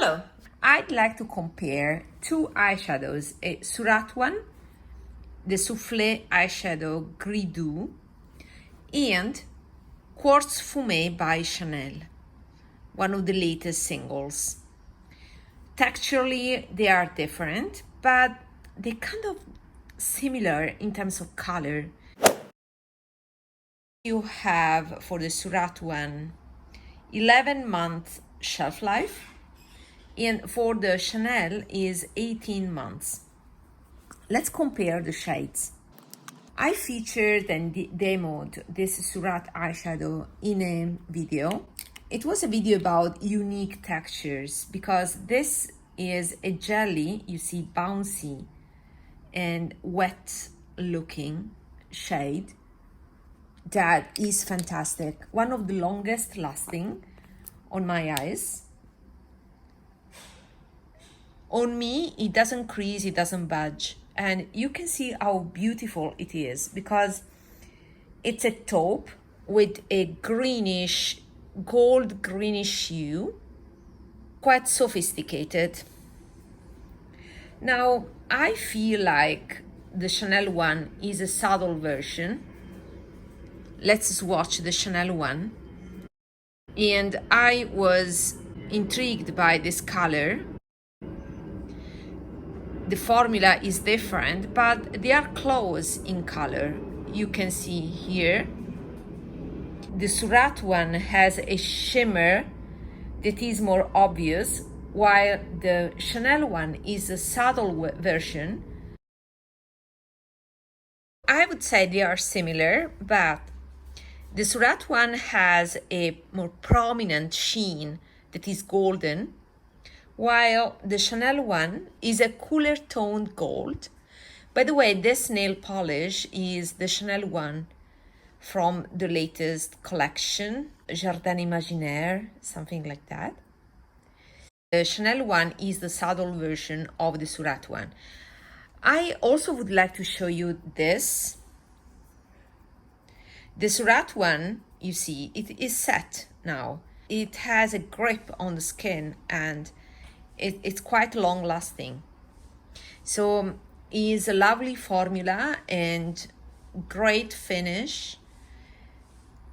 Hello, I'd like to compare two eyeshadows, a Surratt one, the Soufflé eyeshadow Gris Doux, and Quartz Fumé by Chanel, one of the latest singles. Texturally, they are different, but they're kind of similar in terms of color. You have, for the Surratt one, 11-month shelf life, and for the Chanel is 18 months. Let's compare the shades. I featured and demoed this Surratt eyeshadow in a video. It was a video about unique textures because this is a jelly, you see, bouncy and wet looking shade that is fantastic. One of the longest lasting on my eyes. On me, it doesn't crease, it doesn't budge. And you can see how beautiful it is because it's a taupe with a greenish, gold greenish hue, quite sophisticated. Now, I feel like the Chanel one is a subtle version. Let's swatch the Chanel one. And I was intrigued by this color. The formula is different, but they are close in color. You can see here. The Surratt one has a shimmer that is more obvious, while the Chanel one is a subtle version. I would say they are similar, but the Surratt one has a more prominent sheen that is golden, while the Chanel one is a cooler toned gold. By the way, this nail polish is the Chanel one from the latest collection, JARDIN IMAGINAIRE, something like that. The Chanel one is the subtle version of the Surratt one. I also would like to show you this. The Surratt one, you see, it is set now. It has a grip on the skin and it's quite long lasting. So it's a lovely formula and great finish.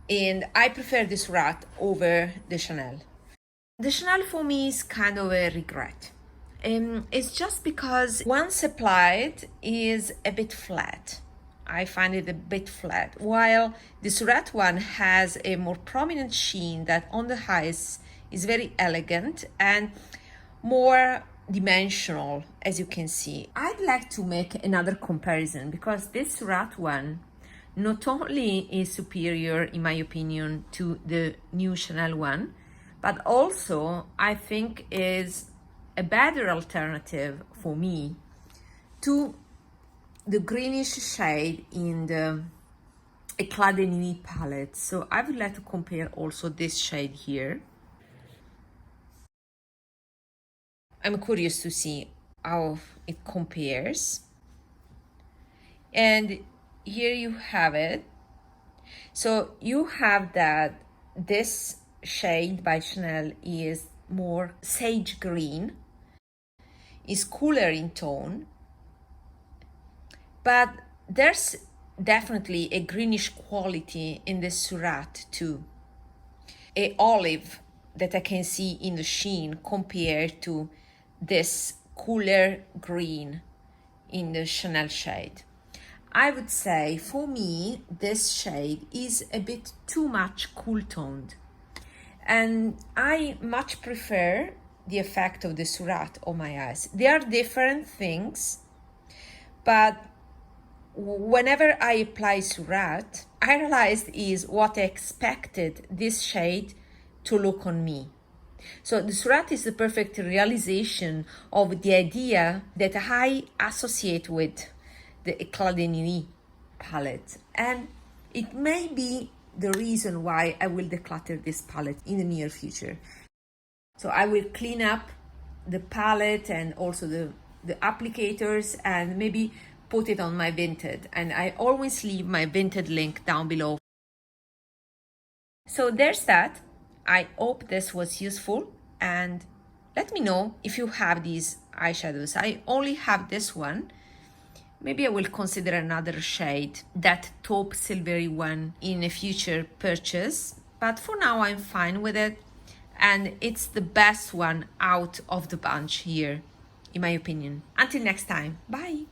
And I prefer the Surratt over the Chanel. The Chanel for me is kind of a regret. It's just because once applied is a bit flat. I find it a bit flat, while the Surratt one has a more prominent sheen that on the eyes is very elegant and more dimensional, as you can see. I'd like to make another comparison because this Surratt one not only is superior, in my opinion, to the new Chanel one, but also I think is a better alternative for me to the greenish shade in the Eclat de Nuit palette. So I would like to compare also this shade here. I'm curious to see how it compares. And here you have it. So you have that this shade by Chanel is more sage green, is cooler in tone, but there's definitely a greenish quality in the Surratt too. A olive that I can see in the sheen compared to this cooler green in the Chanel shade. I would say for me this shade is a bit too much cool toned, and I much prefer the effect of the Surratt on my eyes. They are different things, but whenever I apply Surratt, I realized is what I expected this shade to look on me. So the Surratt is the perfect realization of the idea that I associate with the Eclat de Nuit palette. And it may be the reason why I will declutter this palette in the near future. So I will clean up the palette and also the applicators and maybe put it on my Vinted. And I always leave my Vinted link down below. So there's that. I hope this was useful and Let me know if you have these eyeshadows. I only have this one. Maybe I will consider another shade, that taupe silvery one, in a future purchase. But for now, I'm fine with it. And it's the best one out of the bunch here, in my opinion. Until next time, bye.